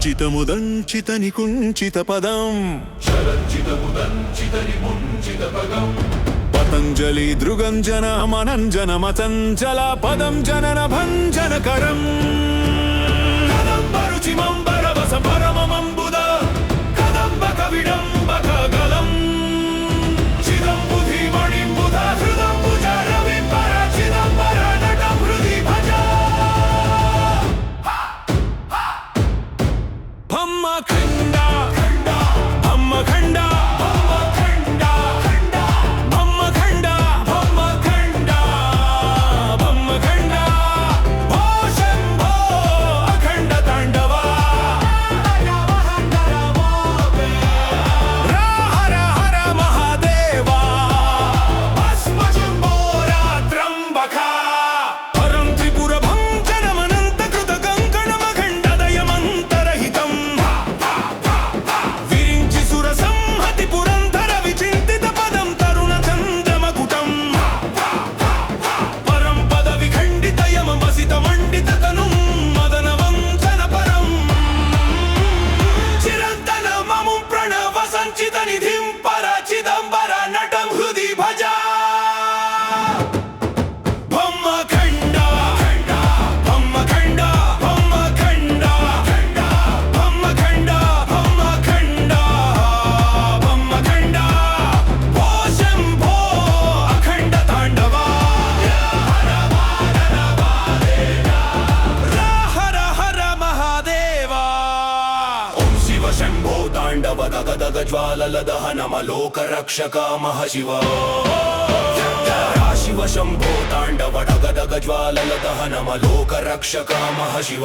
చరంచితముదంచిత నికుంచిత పదం పతంజలి దృగంజన మనంజన మతంజల పదం జనన భంజనకరం కదంబరుచిమంబరవస పరమమంబుద కదంబ కవిడంబక గలం చిదంబుధిమణింబుధ హృదంబుజ రవింబర చిదంబర నటం హృది భజ భమ్మఖండ భమ్మఖండ శంభో తాండవ దగదగ జ్వాలల దహనమలోక రక్షక మహశివ శివ శంభో తాండవ దగదగ జ్వాలల దహనమలోక రక్షక మహశివ